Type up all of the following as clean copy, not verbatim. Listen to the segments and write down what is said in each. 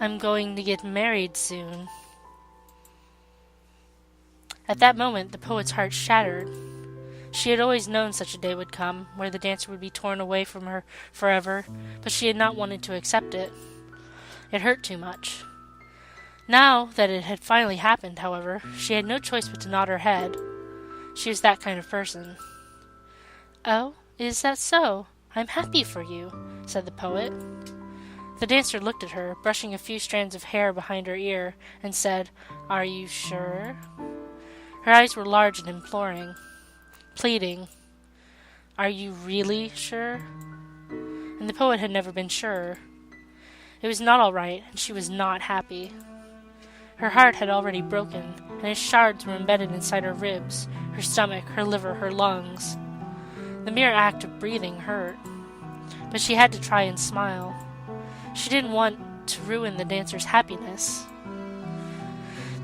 I'm going to get married soon." At that moment, the poet's heart shattered. She had always known such a day would come, where the dancer would be torn away from her forever, but she had not wanted to accept it. It hurt too much. Now that it had finally happened, however, she had no choice but to nod her head. She was that kind of person. "Oh, is that so? I'm happy for you," said the poet. The dancer looked at her, brushing a few strands of hair behind her ear, and said, "Are you sure?" Her eyes were large and imploring, pleading. "Are you really sure?" And the poet had never been sure. It was not all right, and she was not happy. Her heart had already broken, and its shards were embedded inside her ribs, her stomach, her liver, her lungs. The mere act of breathing hurt. But she had to try and smile. She didn't want to ruin the dancer's happiness.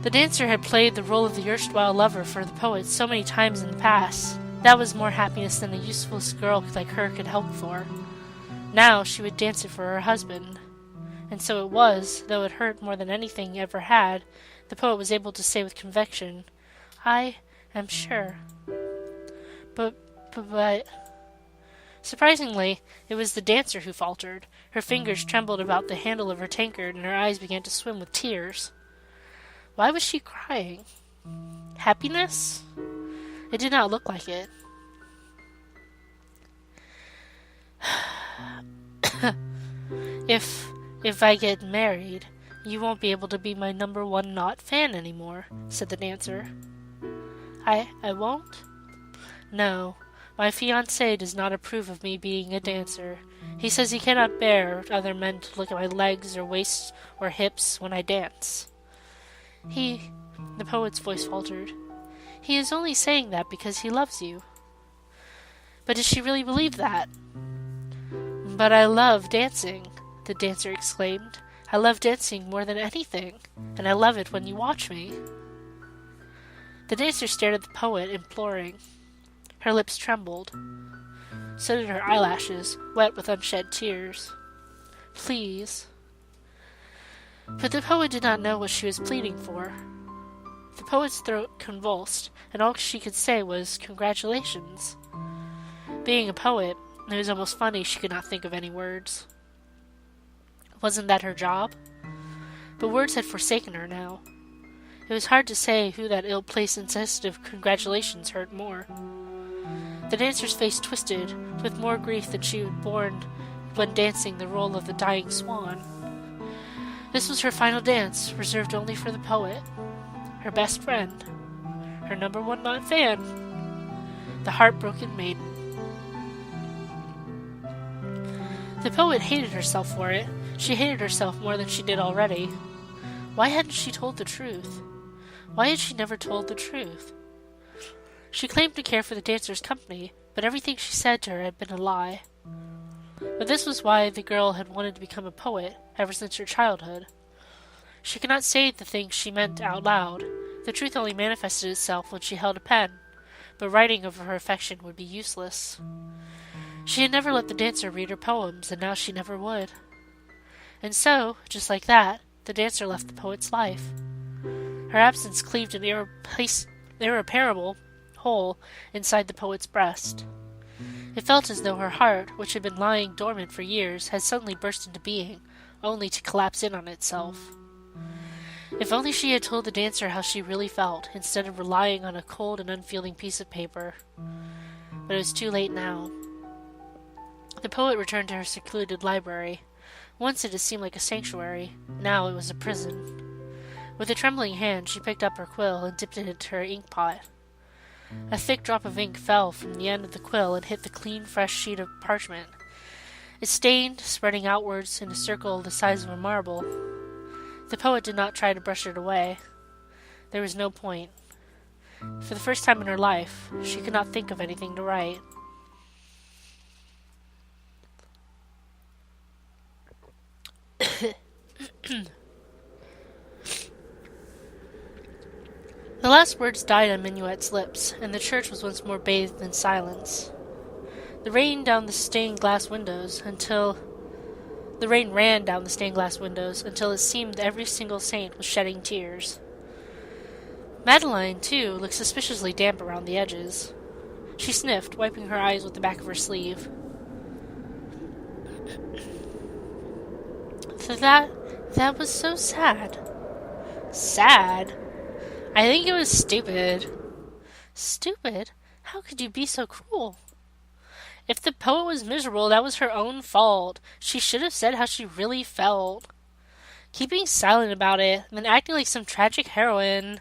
The dancer had played the role of the erstwhile lover for the poet so many times in the past. That was more happiness than a useless girl like her could hope for. Now she would dance it for her husband. And so it was, though it hurt more than anything ever had, the poet was able to say with conviction, "I am sure." But... Surprisingly, it was the dancer who faltered. Her fingers trembled about the handle of her tankard, and her eyes began to swim with tears. Why was she crying? Happiness? It did not look like it. If I get married, you won't be able to be my number one not fan anymore," said the dancer. I won't? No, my fiancé does not approve of me being a dancer. He says he cannot bear other men to look at my legs or waist or hips when I dance. The poet's voice faltered. He is only saying that because he loves you. But does she really believe that? But I love dancing, the dancer exclaimed. I love dancing more than anything, and I love it when you watch me. The dancer stared at the poet, imploring. Her lips trembled. So did her eyelashes, wet with unshed tears. Please. But the poet did not know what she was pleading for. The poet's throat convulsed, and all she could say was, "Congratulations." Being a poet, it was almost funny she could not think of any words. Wasn't that her job? But words had forsaken her now. It was hard to say who that ill-placed insensitive congratulations hurt more. The dancer's face twisted, with more grief than she had borne when dancing the role of the dying swan. This was her final dance, reserved only for the poet, her best friend, her number one not fan, the heartbroken maiden. The poet hated herself for it. She hated herself more than she did already. Why hadn't she told the truth? Why had she never told the truth? She claimed to care for the dancer's company, but everything she said to her had been a lie. But this was why the girl had wanted to become a poet ever since her childhood. She could not say the things she meant out loud. The truth only manifested itself when she held a pen, but writing of her affection would be useless. She had never let the dancer read her poems, and now she never would. And so, just like that, the dancer left the poet's life. Her absence cleaved an irreparable hole inside the poet's breast. It felt as though her heart, which had been lying dormant for years, had suddenly burst into being, only to collapse in on itself. If only she had told the dancer how she really felt, instead of relying on a cold and unfeeling piece of paper. But it was too late now. The poet returned to her secluded library. Once it had seemed like a sanctuary. Now it was a prison. With a trembling hand, she picked up her quill and dipped it into her ink pot. A thick drop of ink fell from the end of the quill and hit the clean, fresh sheet of parchment. It stained, spreading outwards in a circle the size of a marble. The poet did not try to brush it away. There was no point. For the first time in her life, she could not think of anything to write. The last words died on Minuet's lips, and the church was once more bathed in silence. The rain down the stained glass windows until The rain ran down the stained glass windows until it seemed every single saint was shedding tears. Madeline, too, looked suspiciously damp around the edges. She sniffed, wiping her eyes with the back of her sleeve. That was so sad. Sad? I think it was stupid. Stupid? How could you be so cruel? If the poet was miserable, that was her own fault. She should have said how she really felt. Keeping silent about it, then acting like some tragic heroine.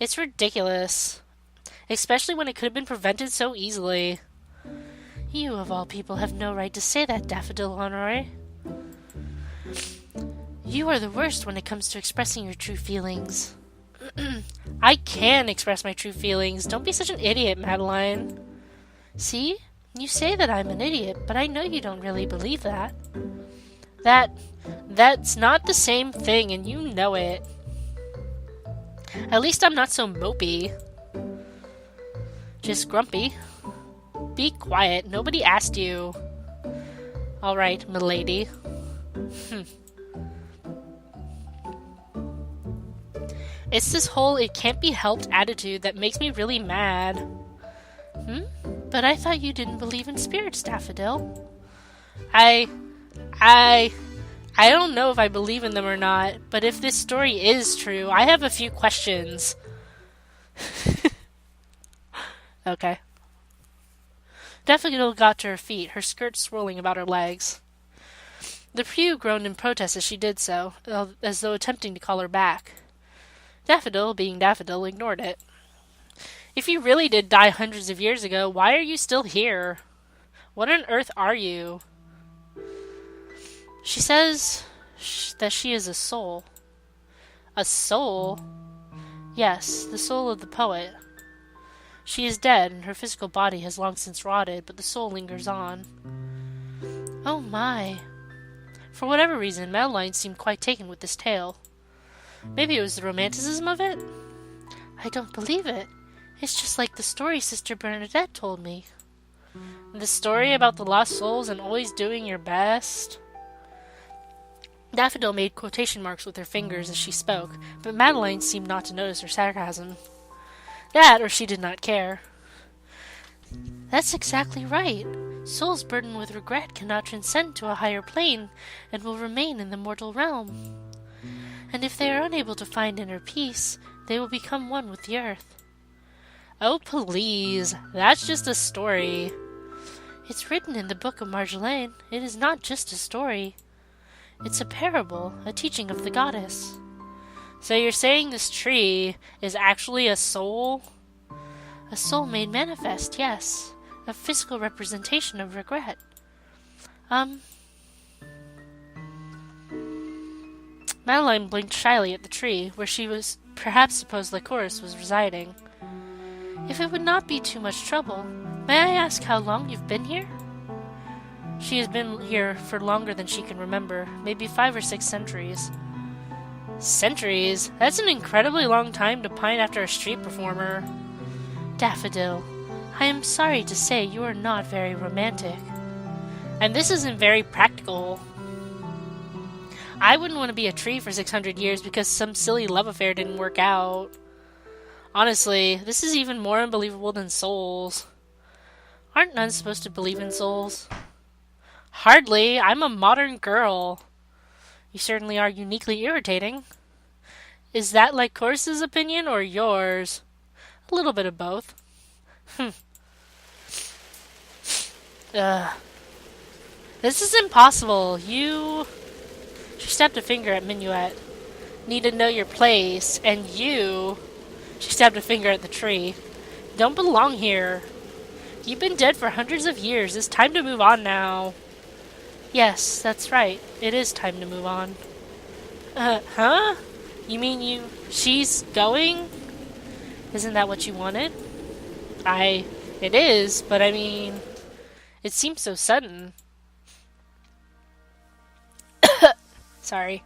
It's ridiculous. Especially when it could have been prevented so easily. You, of all people, have no right to say that, Daffodil Honore. You are the worst when it comes to expressing your true feelings. I can express my true feelings. Don't be such an idiot, Madeline. See? You say that I'm an idiot, but I know you don't really believe that. That's not the same thing, and you know it. At least I'm not so mopey. Just grumpy. Be quiet. Nobody asked you. All right, milady. It's this whole it can't be helped attitude that makes me really mad. But I thought you didn't believe in spirits, Daffodil. I don't know if I believe in them or not, but if this story is true, I have a few questions. Okay. Daffodil got to her feet, her skirt swirling about her legs. The Prue groaned in protest as she did so, as though attempting to call her back. Daffodil, being Daffodil, ignored it. If you really did die hundreds of years ago, why are you still here? What on earth are you? She says that she is a soul. A soul? Yes, the soul of the poet. She is dead, and her physical body has long since rotted, but the soul lingers on. Oh my. For whatever reason, Madeline seemed quite taken with this tale. Maybe it was the romanticism of it? I don't believe it. It's just like the story Sister Bernadette told me. The story about the lost souls and always doing your best? Daffodil made quotation marks with her fingers as she spoke, but Madeline seemed not to notice her sarcasm. That, or she did not care. That's exactly right. Souls burdened with regret cannot transcend to a higher plane and will remain in the mortal realm. And if they are unable to find inner peace, they will become one with the earth. Oh, please. That's just a story. It's written in the Book of Marjolaine. It is not just a story. It's a parable, a teaching of the goddess. So you're saying this tree is actually a soul? A soul made manifest, yes. A physical representation of regret. Madeline blinked shyly at the tree, where she was perhaps supposed Lycoris was residing. If it would not be too much trouble, may I ask how long you've been here? She has been here for longer than she can remember, maybe 5 or 6 centuries. Centuries? That's an incredibly long time to pine after a street performer. Daffodil, I am sorry to say you are not very romantic. And this isn't very practical. I wouldn't want to be a tree for 600 years because some silly love affair didn't work out. Honestly, this is even more unbelievable than souls. Aren't nuns supposed to believe in souls? Hardly. I'm a modern girl. You certainly are uniquely irritating. Is that Lycoris's opinion or yours? A little bit of both. This is impossible. She stabbed a finger at Minuet. Need to know your place. And you... She stabbed a finger at the tree. Don't belong here. You've been dead for hundreds of years. It's time to move on now. Yes, that's right. It is time to move on. Huh? You mean she's going? Isn't that what you wanted? It is, but I mean, it seems so sudden. Sorry.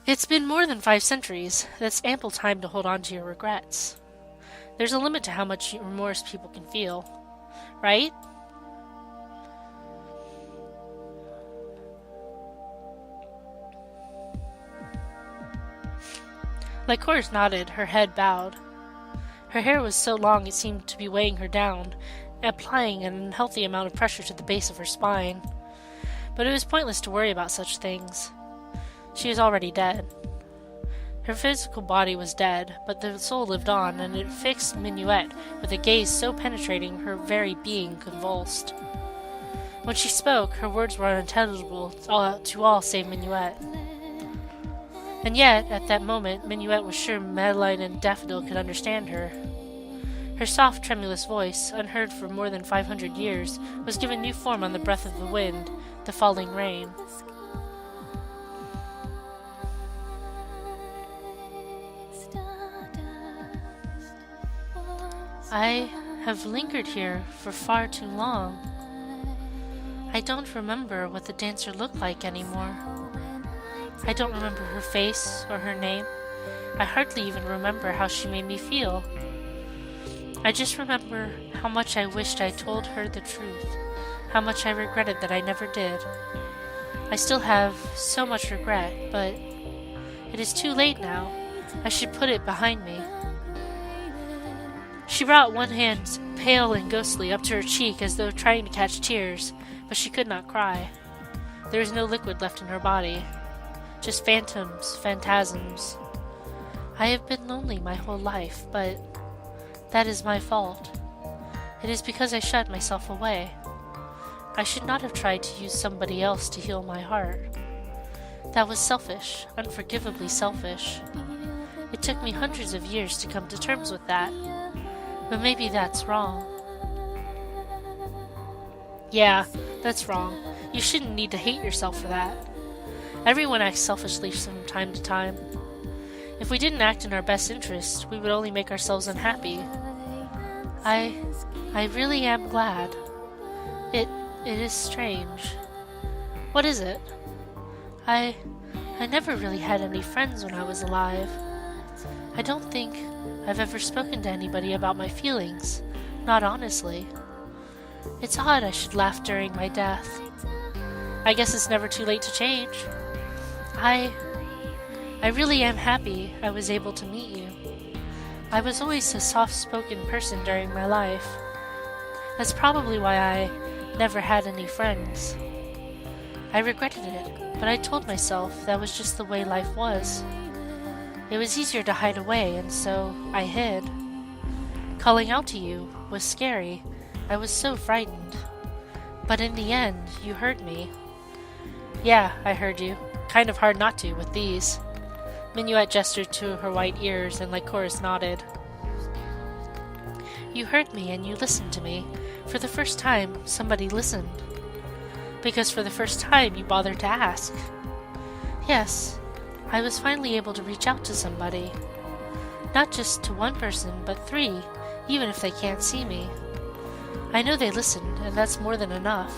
It's been more than 5 centuries. That's ample time to hold on to your regrets. There's a limit to how much remorse people can feel. Right? Lycoris nodded, her head bowed. Her hair was so long it seemed to be weighing her down, applying an unhealthy amount of pressure to the base of her spine. But it was pointless to worry about such things. She was already dead. Her physical body was dead, but the soul lived on, and it fixed Minuet with a gaze so penetrating her very being convulsed. When she spoke, her words were unintelligible to all save Minuet. And yet, at that moment, Minuet was sure Madeline and Daffodil could understand her. Her soft, tremulous voice, unheard for more than 500 years, was given new form on the breath of the wind, the falling rain. I have lingered here for far too long. I don't remember what the dancer looked like anymore. I don't remember her face or her name. I hardly even remember how she made me feel. I just remember how much I wished I told her the truth, how much I regretted that I never did. I still have so much regret, but it is too late now. I should put it behind me. She brought one hand, pale and ghostly, up to her cheek as though trying to catch tears, but she could not cry. There was no liquid left in her body. Just phantasms. I have been lonely my whole life, but that is my fault. It is because I shut myself away. I should not have tried to use somebody else to heal my heart. That was selfish, unforgivably selfish. It took me hundreds of years to come to terms with that. But maybe that's wrong. Yeah, that's wrong. You shouldn't need to hate yourself for that. Everyone acts selfishly from time to time. If we didn't act in our best interest, we would only make ourselves unhappy. I really am glad. It is strange. What is it? I never really had any friends when I was alive. I don't think I've ever spoken to anybody about my feelings, not honestly. It's odd I should laugh during my death. I guess it's never too late to change. I really am happy I was able to meet you. I was always a soft-spoken person during my life. That's probably why I never had any friends. I regretted it, but I told myself that was just the way life was. It was easier to hide away, and so I hid. Calling out to you was scary. I was so frightened. But in the end, you heard me. Yeah, I heard you. Kind of hard not to with these. Minuet gestured to her white ears, and Lycoris nodded. You heard me, and you listened to me. For the first time, somebody listened. Because for the first time, you bothered to ask. Yes, I was finally able to reach out to somebody. Not just to one person, but 3, even if they can't see me. I know they listened, and that's more than enough.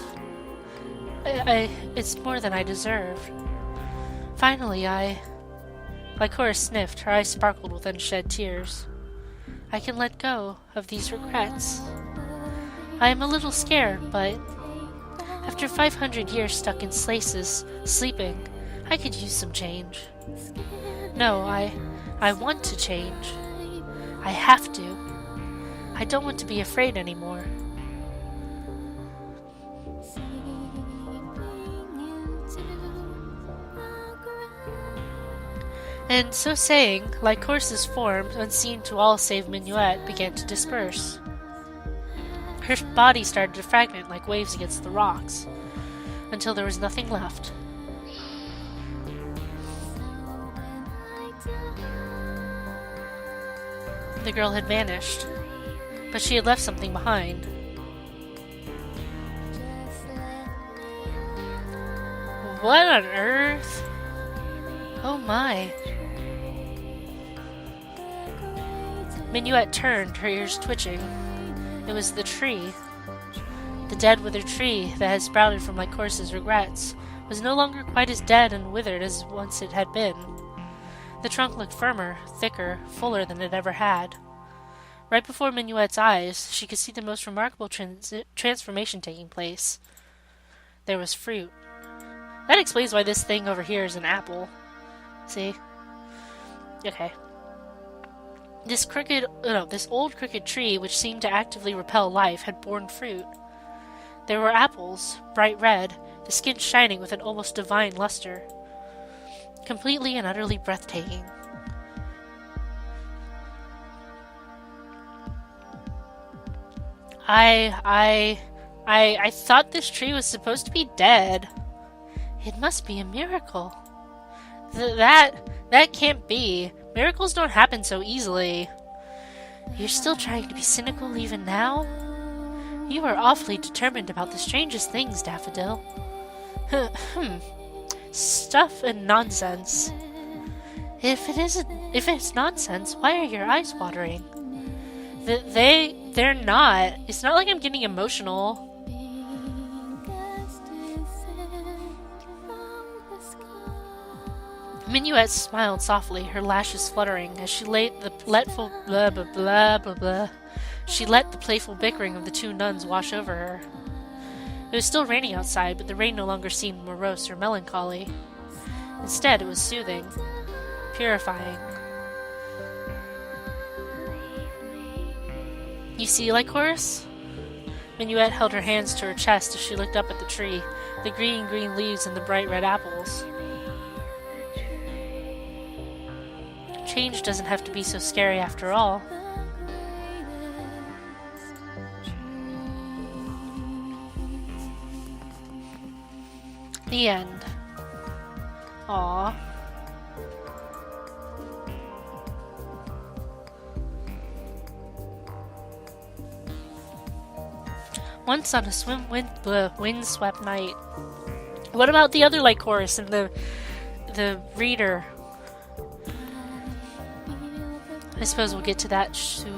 It's more than I deserve. Finally, Lycoris sniffed, her eyes sparkled with unshed tears. I can let go of these regrets. I am a little scared, but after 500 years stuck in slaces, sleeping, I could use some change. No, I want to change. I have to. I don't want to be afraid anymore. And so saying, Lycoris' form, unseen to all save Minuet, began to disperse. Her body started to fragment like waves against the rocks, until there was nothing left. The girl had vanished, but she had left something behind. What on earth? Oh my. Minuet turned, her ears twitching. It was the tree. The dead withered tree that had sprouted from Lycoris' regrets was no longer quite as dead and withered as once it had been. The trunk looked firmer, thicker, fuller than it ever had. Right before Minuet's eyes, she could see the most remarkable transformation taking place. There was fruit. That explains why this thing over here is an apple. See? Okay. This old crooked tree, which seemed to actively repel life, had borne fruit. There were apples, bright red, the skin shining with an almost divine luster. Completely and utterly breathtaking. I thought this tree was supposed to be dead. It must be a miracle. That can't be. Miracles don't happen so easily. You're still trying to be cynical even now? You are awfully determined about the strangest things, Daffodil. Stuff and nonsense. If it's nonsense, why are your eyes watering? They're not. It's not like I'm getting emotional. Minuet smiled softly, her lashes fluttering, as she let the playful bickering of the two nuns wash over her. It was still raining outside, but the rain no longer seemed morose or melancholy. Instead, it was soothing, purifying. You see, Lycoris? Minuet held her hands to her chest as she looked up at the tree, the green leaves and the bright red apples. Change doesn't have to be so scary after all. The end. Aww. Once on a windswept night. What about the other Lycoris and the reader? I suppose we'll get to that soon.